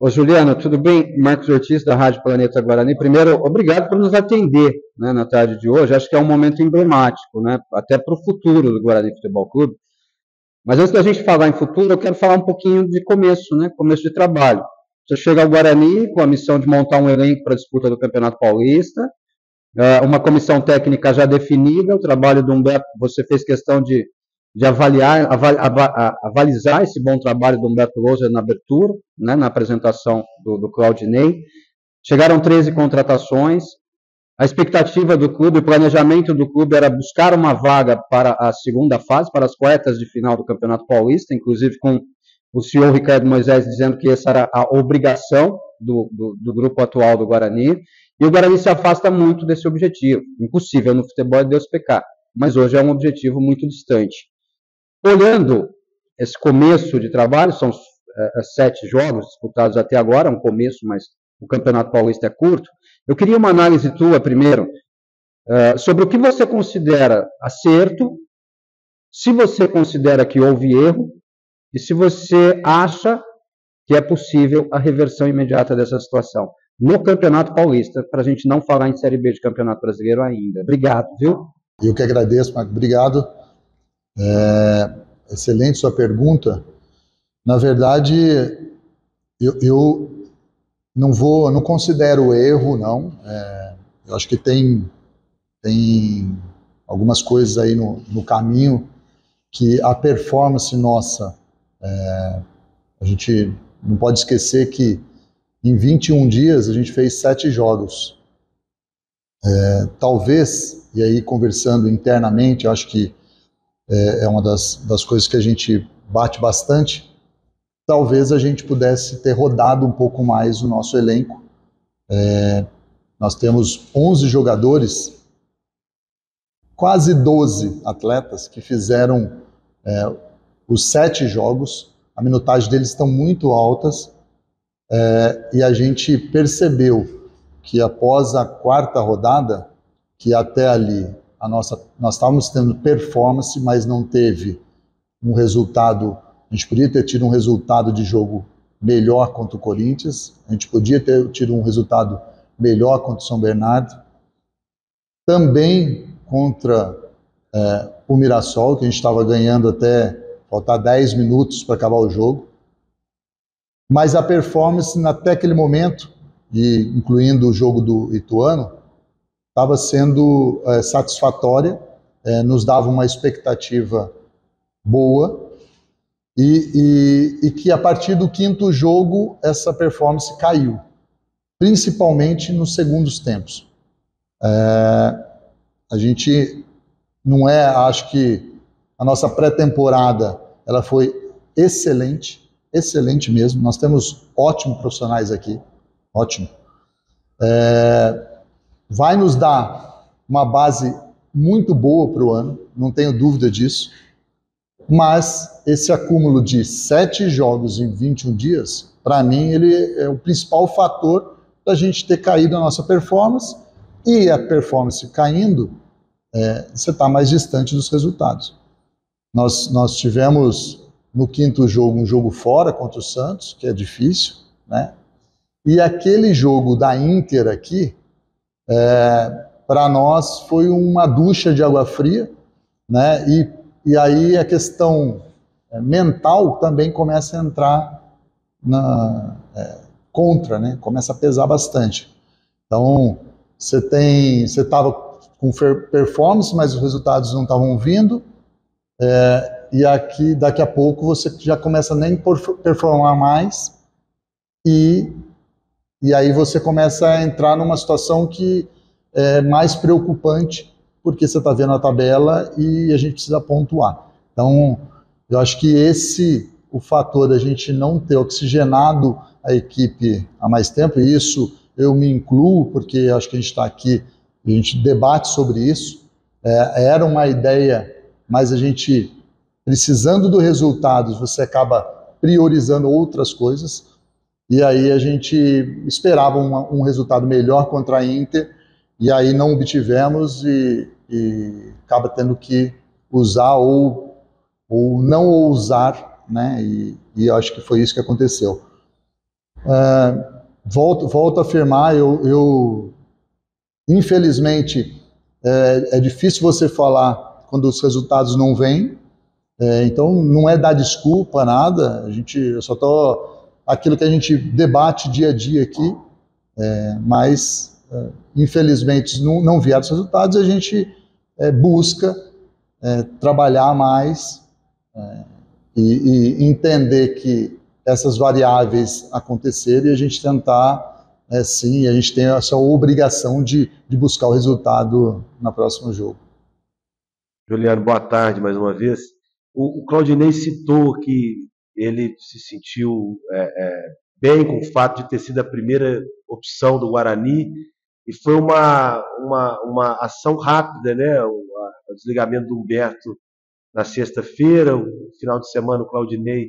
Ô Juliana, tudo bem? Marcos Ortiz, da Rádio Planeta Guarani. Primeiro, obrigado por nos atender, né, na tarde de hoje. Acho que é um momento emblemático, né, até para o futuro do Guarani Futebol Clube. Mas antes da gente falar em futuro, eu quero falar um pouquinho de começo, né, começo de trabalho. Você chega ao Guarani com a missão de montar um elenco para a disputa do Campeonato Paulista, uma comissão técnica já definida, o trabalho do Humberto, você fez questão de avalizar esse bom trabalho do Humberto Lousa na abertura, né, na apresentação do Claudinei. Chegaram 13 contratações, a expectativa do clube, o planejamento do clube era buscar uma vaga para a segunda fase, para as quartas de final do Campeonato Paulista, inclusive com o senhor Ricardo Moisés dizendo que essa era a obrigação do grupo atual do Guarani, e o Guarani se afasta muito desse objetivo. Impossível no futebol é Deus pecar, mas hoje é um objetivo muito distante. Olhando esse começo de trabalho, são 7 jogos disputados até agora, um começo, mas o Campeonato Paulista é curto. Eu queria uma análise tua, primeiro, sobre o que você considera acerto, se você considera que houve erro, e se você acha que é possível a reversão imediata dessa situação no Campeonato Paulista, para a gente não falar em Série B de Campeonato Brasileiro ainda. Obrigado, viu? Eu que agradeço, Marco. Obrigado. Excelente sua pergunta. Na verdade, eu não considero erro, não. Eu acho que tem algumas coisas aí no caminho que a performance nossa, a gente não pode esquecer que em 21 dias a gente fez 7 jogos. Talvez, e aí conversando internamente, eu acho que é uma das coisas que a gente bate bastante, talvez a gente pudesse ter rodado um pouco mais o nosso elenco. Nós temos 11 jogadores, quase 12 atletas que fizeram os 7 jogos, a minutagem deles estão muito altas, e a gente percebeu que após a 4ª rodada, que até ali nós estávamos tendo performance, mas não teve um resultado. A gente podia ter tido um resultado de jogo melhor contra o Corinthians, a gente podia ter tido um resultado melhor contra o São Bernardo, também contra o Mirassol, que a gente estava ganhando até faltar 10 minutos para acabar o jogo. Mas a performance até aquele momento, e incluindo o jogo do Ituano, estava sendo satisfatória, nos dava uma expectativa boa, e que a partir do 5º jogo essa performance caiu, principalmente nos segundos tempos. A gente não acho que a nossa pré-temporada ela foi excelente mesmo. Nós temos ótimos profissionais aqui, ótimo. Vai nos dar uma base muito boa para o ano, não tenho dúvida disso, mas esse acúmulo de 7 jogos em 21 dias, para mim, ele é o principal fator da gente ter caído a nossa performance, e a performance caindo, você está mais distante dos resultados. Nós tivemos no 5º jogo um jogo fora contra o Santos, que é difícil, né? E aquele jogo da Inter aqui, para nós foi uma ducha de água fria, né? E aí a questão mental também começa a entrar contra, né? Começa a pesar bastante. Então, você estava com performance, mas os resultados não estavam vindo, e aqui, daqui a pouco, você já começa a nem performar mais, e aí você começa a entrar numa situação que é mais preocupante, porque você está vendo a tabela e a gente precisa pontuar. Então, eu acho que o fator da gente não ter oxigenado a equipe há mais tempo, e isso eu me incluo, porque acho que a gente está aqui, a gente debate sobre isso, era uma ideia, mas a gente, precisando dos resultados, você acaba priorizando outras coisas, e aí a gente esperava um resultado melhor contra a Inter, e aí não obtivemos, e acaba tendo que usar ou não ousar, né? E eu acho que foi isso que aconteceu. Volto a afirmar, infelizmente, é difícil você falar quando os resultados não vêm, então não é dar desculpa, nada, eu só estou, aquilo que a gente debate dia a dia aqui, mas infelizmente não vieram os resultados, a gente busca trabalhar mais e entender que essas variáveis acontecerem e a gente tentar, sim, a gente tem essa obrigação de buscar o resultado no próximo jogo. Juliano, boa tarde mais uma vez. O Claudinei citou que ele se sentiu bem com o fato de ter sido a primeira opção do Guarani, e foi uma ação rápida, né? O desligamento do Humberto na sexta-feira, o final de semana o Claudinei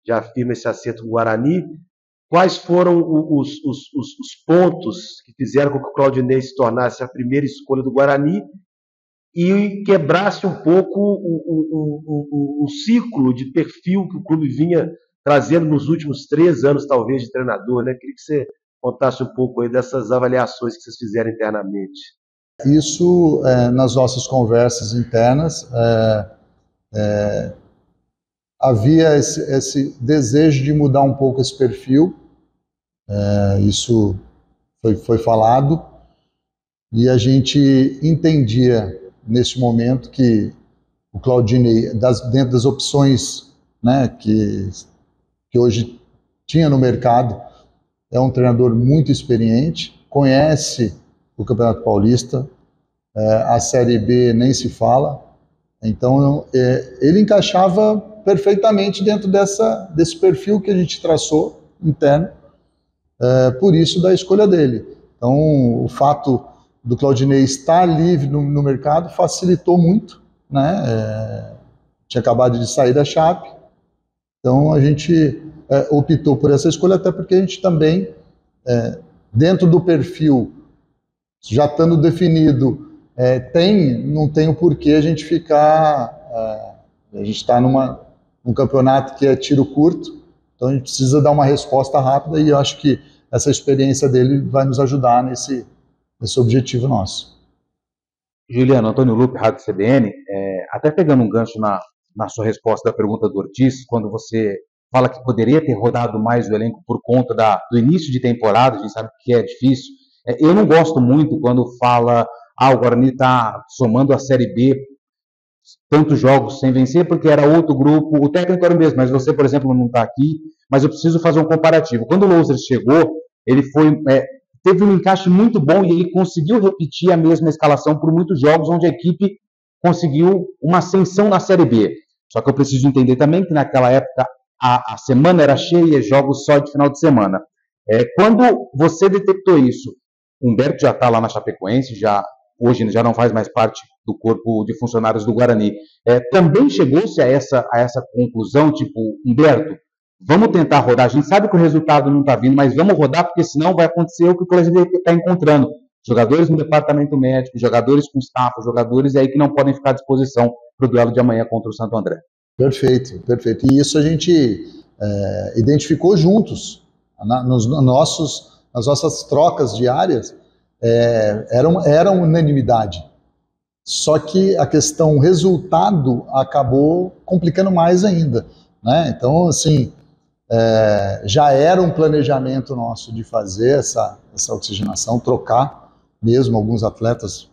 já afirma esse acerto com o Guarani. Quais foram os pontos que fizeram com que o Claudinei se tornasse a primeira escolha do Guarani e quebrasse um pouco o ciclo de perfil que o clube vinha trazendo nos últimos 3 anos, talvez, de treinador, né? Queria que você contasse um pouco aí dessas avaliações que vocês fizeram internamente. Isso, nas nossas conversas internas, havia esse desejo de mudar um pouco esse perfil, isso foi falado, e a gente entendia nesse momento que o Claudinei, dentro das opções, né, que hoje tinha no mercado, é um treinador muito experiente, conhece o Campeonato Paulista, a Série B nem se fala, então ele encaixava perfeitamente dentro desse perfil que a gente traçou interno, por isso da escolha dele. Então o fato do Claudinei estar livre no mercado facilitou muito, né? Tinha acabado de sair da Chape, então a gente optou por essa escolha, até porque a gente também, dentro do perfil, já estando definido, não tem o porquê a gente ficar, a gente está num campeonato que é tiro curto, então a gente precisa dar uma resposta rápida, e eu acho que essa experiência dele vai nos ajudar nesse objetivo nosso. Juliano, Antônio Lupe, Rádio CBN, até pegando um gancho na sua resposta da pergunta do Ortiz, quando você fala que poderia ter rodado mais o elenco por conta do início de temporada, a gente sabe que é difícil. Eu não gosto muito quando fala, o Guarani está somando a Série B, tantos jogos sem vencer, porque era outro grupo, o técnico era o mesmo, mas você, por exemplo, não está aqui, mas eu preciso fazer um comparativo. Quando o Lousers chegou, ele teve um encaixe muito bom e ele conseguiu repetir a mesma escalação por muitos jogos, onde a equipe conseguiu uma ascensão na Série B. Só que eu preciso entender também que naquela época a semana era cheia, jogos só de final de semana. Quando você detectou isso, Humberto já está lá na Chapecoense, hoje já não faz mais parte do corpo de funcionários do Guarani. Também chegou-se a essa conclusão, tipo, Humberto, vamos tentar rodar, a gente sabe que o resultado não está vindo, mas vamos rodar, porque senão vai acontecer o que o Claudinei está encontrando. Jogadores no departamento médico, jogadores com staff, jogadores aí que não podem ficar à disposição para o duelo de amanhã contra o Santo André. Perfeito, perfeito. E isso a gente identificou juntos, nas nossas trocas diárias, era unanimidade. Só que a questão resultado acabou complicando mais ainda, né? Então, assim, já era um planejamento nosso de fazer essa oxigenação, trocar mesmo alguns atletas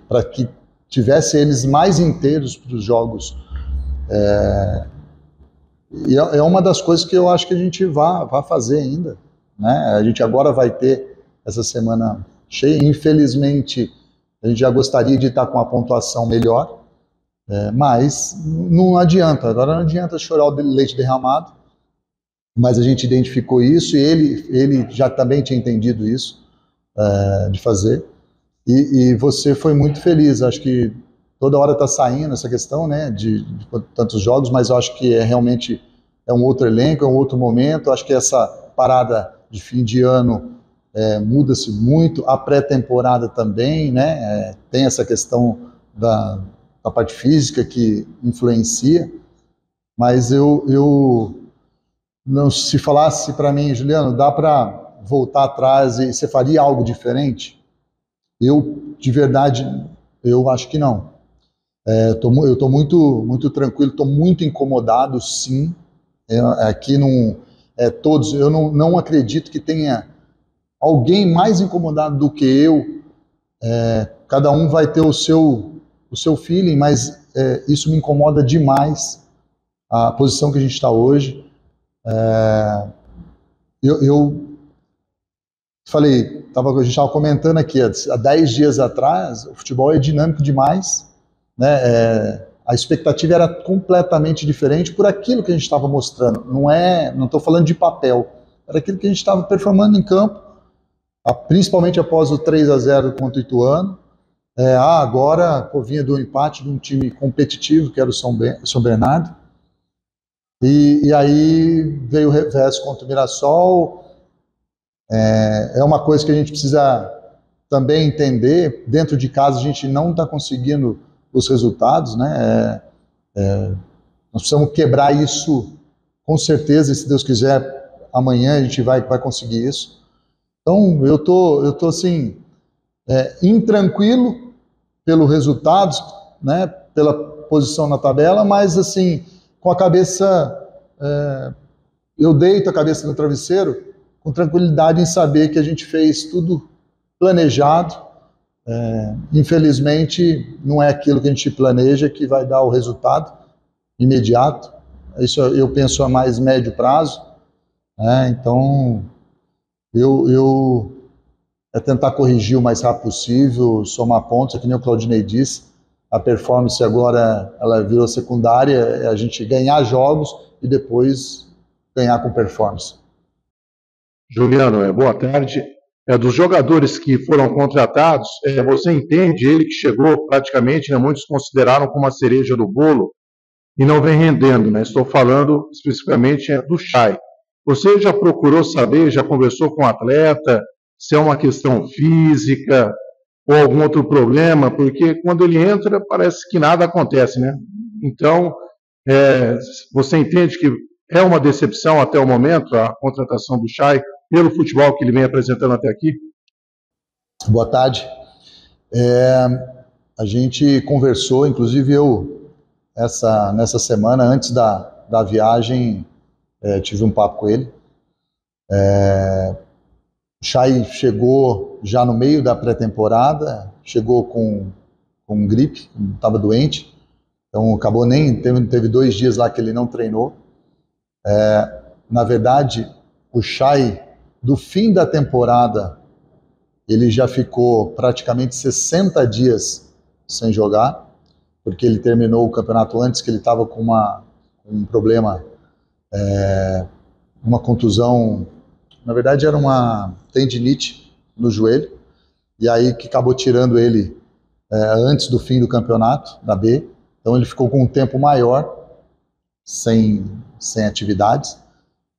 para que tivesse eles mais inteiros para os jogos. E é uma das coisas que eu acho que a gente vai fazer ainda, né? A gente agora vai ter essa semana cheia. Infelizmente, a gente já gostaria de estar com a pontuação melhor, mas não adianta. Agora não adianta chorar o leite derramado, mas a gente identificou isso e ele já também tinha entendido isso, de fazer. E você foi muito feliz. Acho que toda hora está saindo essa questão, né, de tantos jogos, mas eu acho que realmente é um outro elenco, é um outro momento. Acho que essa parada de fim de ano muda-se muito, a pré-temporada também, né, tem essa questão da parte física que influencia, mas eu não se falasse para mim, Juliano, dá para voltar atrás e você faria algo diferente? Eu, de verdade, eu acho que não. Eu estou muito tranquilo, estou muito incomodado, sim. Aqui não, todos, eu não acredito que tenha alguém mais incomodado do que eu. Cada um vai ter o seu feeling, mas isso me incomoda demais, a posição que a gente está hoje. Eu falei, a gente estava comentando aqui, há 10 dias atrás, o futebol é dinâmico demais, né? A expectativa era completamente diferente por aquilo que a gente estava mostrando. Não estou falando de papel, era aquilo que a gente estava performando em campo, principalmente após o 3-0 contra o Ituano. Agora vinha do empate de um time competitivo, que era o São Bernardo. E aí veio o revés contra o Mirassol. É uma coisa que a gente precisa também entender. Dentro de casa a gente não está conseguindo os resultados, né? Nós precisamos quebrar isso com certeza, e se Deus quiser, amanhã a gente vai conseguir isso. Então eu tô assim, intranquilo pelo resultado, né? Pela posição na tabela, mas assim, com a cabeça, eu deito a cabeça no travesseiro com tranquilidade em saber que a gente fez tudo planejado. Infelizmente, não é aquilo que a gente planeja que vai dar o resultado imediato. Isso eu penso a mais médio prazo. Então, eu tentar corrigir o mais rápido possível, somar pontos, que nem o Claudinei disse. A performance agora ela virou secundária, é a gente ganhar jogos e depois ganhar com performance. Juliano, boa tarde. Dos jogadores que foram contratados, você entende ele que chegou praticamente, né, muitos consideraram como a cereja do bolo e não vem rendendo, né? Estou falando especificamente do Chay. Você já procurou saber, já conversou com o atleta, se é uma questão física ou algum outro problema? Porque quando ele entra, parece que nada acontece, né? Então, você entende que é uma decepção até o momento a contratação do Chay pelo futebol que ele vem apresentando até aqui? Boa tarde. A gente conversou, inclusive eu, nessa semana, antes da viagem, tive um papo com ele. O Chay chegou já no meio da pré-temporada, chegou com gripe, estava doente, então acabou teve 2 dias lá que ele não treinou. Na verdade, o Chay, do fim da temporada, ele já ficou praticamente 60 dias sem jogar, porque ele terminou o campeonato antes, que ele estava com um problema, uma contusão, na verdade era uma tendinite no joelho, e aí que acabou tirando ele antes do fim do campeonato, da B. Então ele ficou com um tempo maior, sem atividades,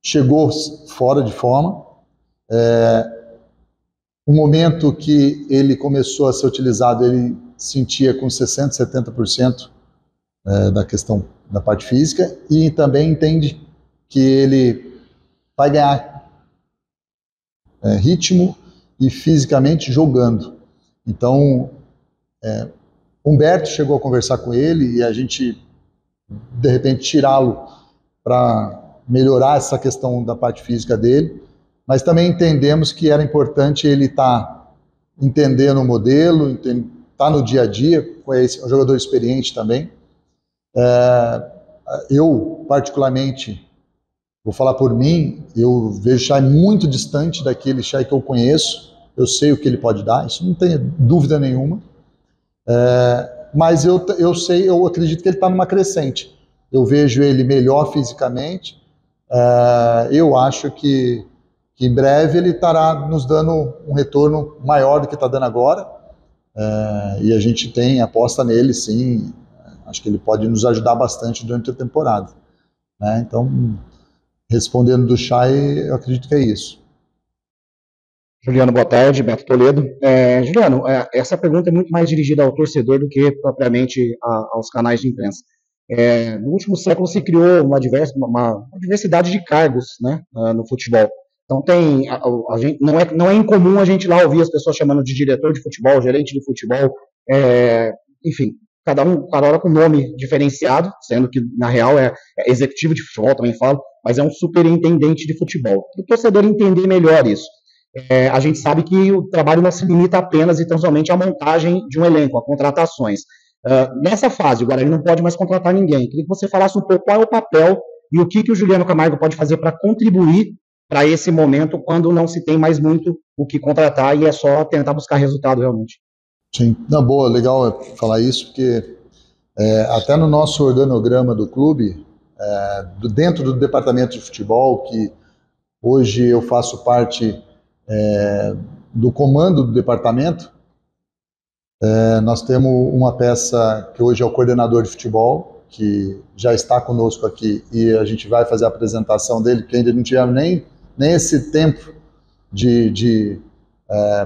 chegou fora de forma. O momento que ele começou a ser utilizado, ele sentia com 60%, 70% da questão da parte física, e também entende que ele vai ganhar ritmo e fisicamente jogando. Então, Humberto chegou a conversar com ele e a gente, de repente, tirá-lo para melhorar essa questão da parte física dele, mas também entendemos que era importante ele estar entendendo o modelo, estar no dia a dia, com um jogador experiente também. Eu, particularmente, vou falar por mim, eu vejo o Chay muito distante daquele Chay que eu conheço, eu sei o que ele pode dar, isso não tem dúvida nenhuma, mas eu acredito que ele está numa crescente. Eu vejo ele melhor fisicamente, eu acho que em breve ele estará nos dando um retorno maior do que está dando agora, e a gente aposta nele, sim. Acho que ele pode nos ajudar bastante durante a temporada, né? Então, respondendo do Chay, eu acredito que é isso. Juliano, boa tarde. Beto Toledo. Juliano, essa pergunta é muito mais dirigida ao torcedor do que propriamente aos canais de imprensa. No último século se criou uma diversidade de cargos, né, no futebol. Então não é incomum a gente lá ouvir as pessoas chamando de diretor de futebol, gerente de futebol, enfim, cada hora com nome diferenciado, sendo que na real é executivo de futebol, também falo, mas é um superintendente de futebol. Para o torcedor entender melhor isso. A gente sabe que o trabalho não se limita apenas e tão somente à montagem de um elenco, a contratações. Nessa fase, o Guarani não pode mais contratar ninguém. Queria que você falasse um pouco qual é o papel e o que o Juliano Camargo pode fazer para contribuir para esse momento, quando não se tem mais muito o que contratar e é só tentar buscar resultado realmente. Sim, na boa, legal falar isso, porque até no nosso organograma do clube, dentro do departamento de futebol, que hoje eu faço parte do comando do departamento, nós temos uma peça que hoje é o coordenador de futebol, que já está conosco aqui, e a gente vai fazer a apresentação dele, que ainda não tivemos nem esse tempo de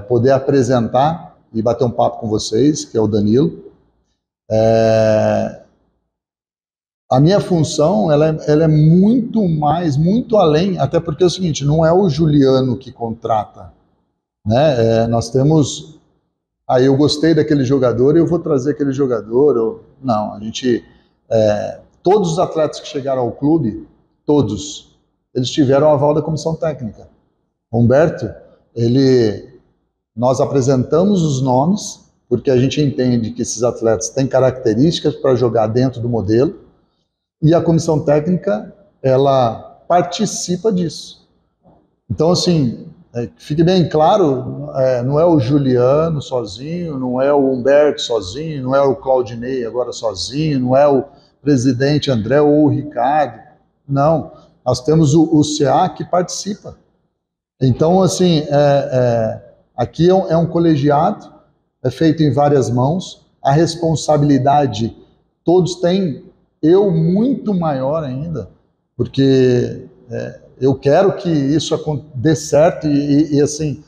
poder apresentar e bater um papo com vocês, que é o Danilo. A minha função ela é muito mais, muito além, até porque é o seguinte, não é o Juliano que contrata, né? Nós temos, eu gostei daquele jogador, eu vou trazer aquele jogador, não, a gente, todos os atletas que chegaram ao clube, todos, eles tiveram o aval da comissão técnica. Humberto, nós apresentamos os nomes, porque a gente entende que esses atletas têm características para jogar dentro do modelo, e a comissão técnica, ela participa disso. Então, assim, fique bem claro, não é o Juliano sozinho, não é o Humberto sozinho, não é o Claudinei agora sozinho, não é o presidente André ou o Ricardo, não. Nós temos o CA que participa. Então, assim, aqui é um colegiado, é feito em várias mãos, a responsabilidade todos têm, eu muito maior ainda, porque eu quero que isso dê certo e assim,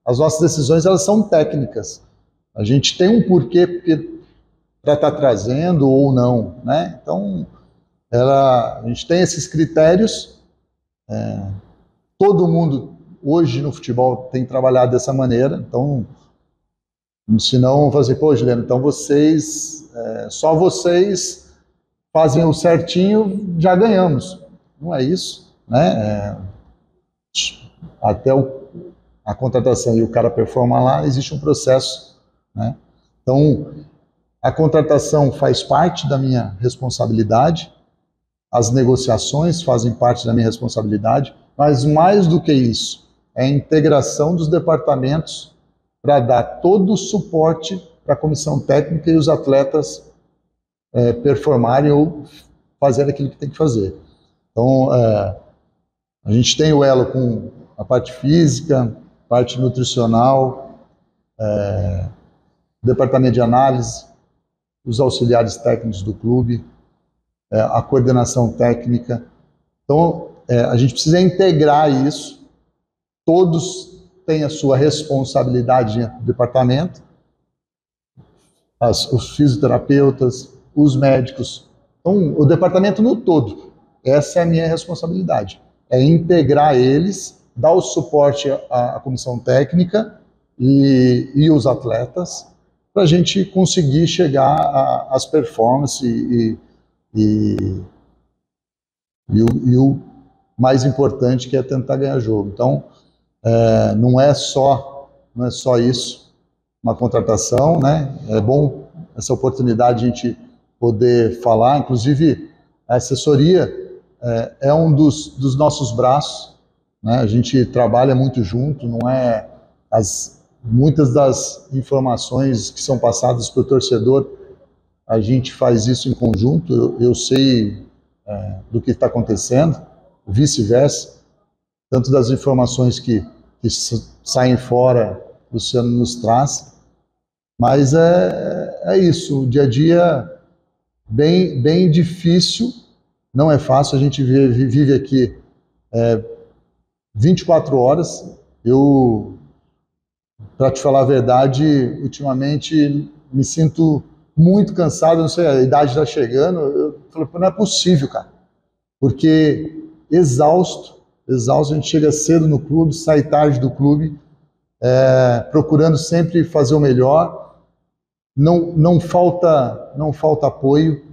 as nossas decisões elas são técnicas. A gente tem um porquê para estar trazendo ou não, né? Então, a gente tem esses critérios, todo mundo hoje no futebol tem trabalhado dessa maneira, então, senão fazer, pô, Juliano, então só vocês fazem o certinho, já ganhamos. Não é isso, né? Até a contratação e o cara performar lá, existe um processo, né? Então, a contratação faz parte da minha responsabilidade, as negociações fazem parte da minha responsabilidade, mas mais do que isso, é a integração dos departamentos para dar todo o suporte para a comissão técnica e os atletas performarem ou fazerem aquilo que tem que fazer. Então, a gente tem o elo com a parte física, parte nutricional, departamento de análise, os auxiliares técnicos do clube, a coordenação técnica. Então, a gente precisa integrar isso, todos têm a sua responsabilidade dentro do departamento, os fisioterapeutas, os médicos, então, o departamento no todo. Essa é a minha responsabilidade, é integrar eles, dar o suporte à comissão técnica e os atletas, para a gente conseguir chegar às performances e o mais importante, que é tentar ganhar jogo. Então, não é só isso, uma contratação, né? É bom essa oportunidade de a gente poder falar, inclusive a assessoria é um dos nossos braços, né? A gente trabalha muito junto, não é muitas das informações que são passadas para o torcedor, a gente faz isso em conjunto, eu sei do que está acontecendo, vice-versa, tanto das informações que saem fora, o Luciano nos traz, mas é isso, o dia a dia bem difícil, não é fácil, a gente vive aqui 24 horas, para te falar a verdade, ultimamente me sinto muito cansado, não sei, a idade está chegando. Eu falei, não é possível, cara, porque exausto, a gente chega cedo no clube, sai tarde do clube, procurando sempre fazer o melhor, não falta apoio.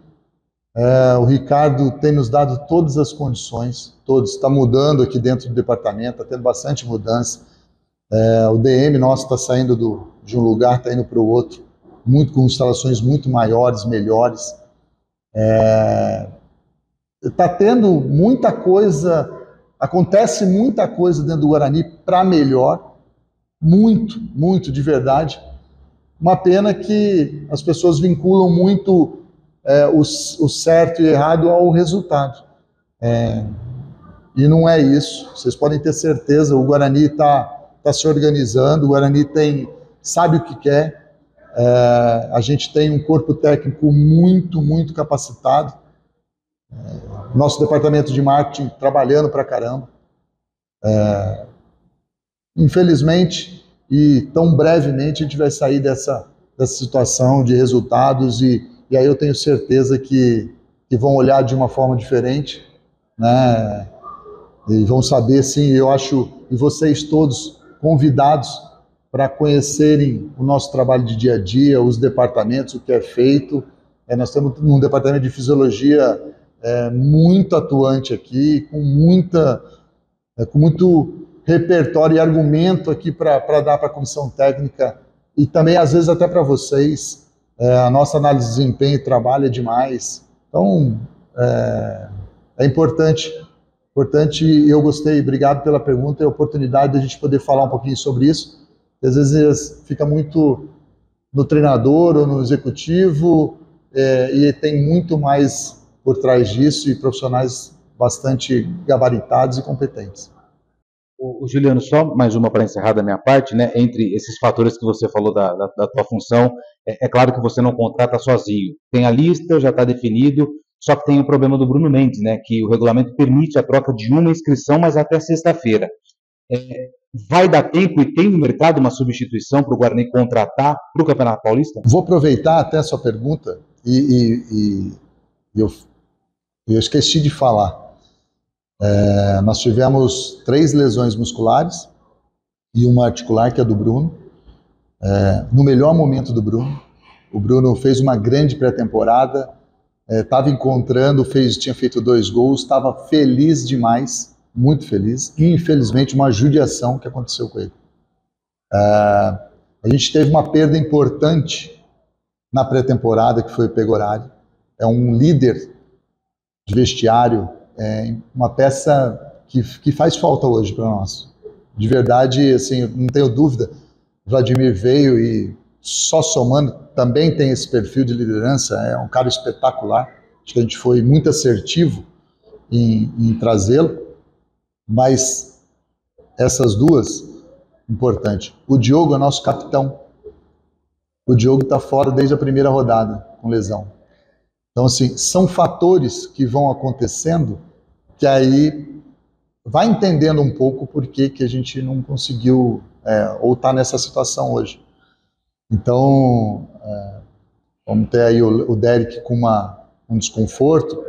O Ricardo tem nos dado todas as condições, está mudando aqui dentro do departamento, está tendo bastante mudança. O DM nosso está saindo de um lugar, está indo para o outro, com instalações muito maiores, melhores. Está tendo muita coisa, acontece muita coisa dentro do Guarani para melhor, muito de verdade. Uma pena que as pessoas vinculam muito o certo e errado ao resultado. E não é isso. Vocês podem ter certeza, o Guarani está se organizando, o Guarani sabe o que quer. A gente tem um corpo técnico muito capacitado. Nosso departamento de marketing trabalhando pra caramba. Infelizmente, e tão brevemente, a gente vai sair dessa situação de resultados e aí eu tenho certeza que vão olhar de uma forma diferente, né? E vão saber, sim, eu acho, e vocês todos convidados para conhecerem o nosso trabalho de dia a dia, os departamentos, o que é feito. Nós temos um departamento de fisiologia muito atuante aqui, com muito repertório e argumento aqui para dar para a comissão técnica e também, às vezes, até para vocês. A nossa análise de desempenho trabalha demais. Então, é importante. Eu gostei, obrigado pela pergunta e a oportunidade de a gente poder falar um pouquinho sobre isso. Às vezes fica muito no treinador ou no executivo, e tem muito mais por trás disso e profissionais bastante gabaritados e competentes. O Juliano, só mais uma para encerrar da minha parte, né? Entre esses fatores que você falou da tua função, é claro que você não contrata sozinho. Tem a lista, já está definido, só que tem o problema do Bruno Mendes, né? Que o regulamento permite a troca de uma inscrição, mas até sexta-feira. Vai dar tempo e tem no mercado uma substituição para o Guarani contratar para o Campeonato Paulista? Vou aproveitar até a sua pergunta e eu esqueci de falar. Nós tivemos 3 lesões musculares e uma articular, que é do Bruno. No melhor momento do Bruno. O Bruno fez uma grande pré-temporada, estava encontrando, tinha feito 2 gols, estava feliz demais, muito feliz. E, infelizmente, uma judiação que aconteceu com ele. A gente teve uma perda importante na pré-temporada, que foi o Pegorari. É um líder de vestiário, uma peça que faz falta hoje para nós. De verdade, assim, não tenho dúvida, Vladimir veio e só somando, também tem esse perfil de liderança, é um cara espetacular. Acho que a gente foi muito assertivo em trazê-lo, mas essas duas, importante. O Diogo é nosso capitão. O Diogo está fora desde a primeira rodada, com lesão. Então, assim, são fatores que vão acontecendo que aí vai entendendo um pouco por que a gente não conseguiu ou está nessa situação hoje. Então, vamos ter aí o Derek com um desconforto,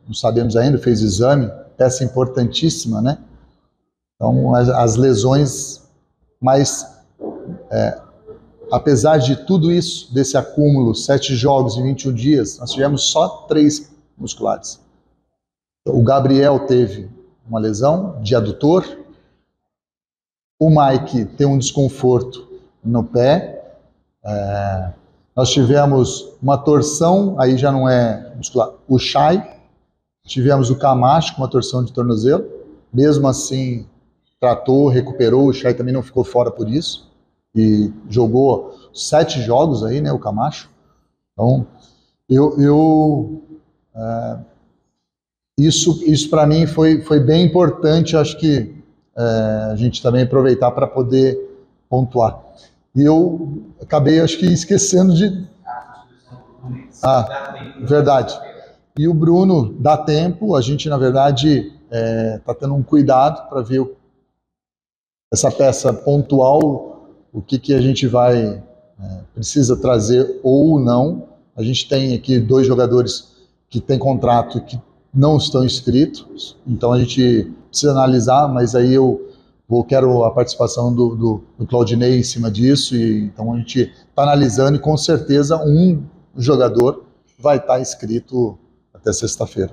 não sabemos ainda, fez exame, peça importantíssima, né? Então, as lesões, mas apesar de tudo isso, desse acúmulo, 7 jogos em 21 dias, nós tivemos só 3 musculares. O Gabriel teve uma lesão de adutor, o Mike tem um desconforto no pé, nós tivemos uma torção, aí já não é muscular, o Chay, tivemos o Camacho com uma torção de tornozelo, mesmo assim tratou, recuperou, o Chay também não ficou fora por isso, e jogou 7 jogos aí, né, o Camacho. Então, isso para mim foi bem importante, acho que a gente também aproveitar para poder pontuar. E eu acabei, acho que, esquecendo de... Verdade. E o Bruno, dá tempo, a gente, na verdade, está tendo um cuidado para ver essa peça pontual, o que a gente precisa trazer ou não, A gente tem aqui 2 jogadores que têm contrato e que não estão inscritos, então a gente precisa analisar, mas aí eu quero a participação do Claudinei em cima disso, e então a gente está analisando e com certeza um jogador vai estar inscrito até sexta-feira.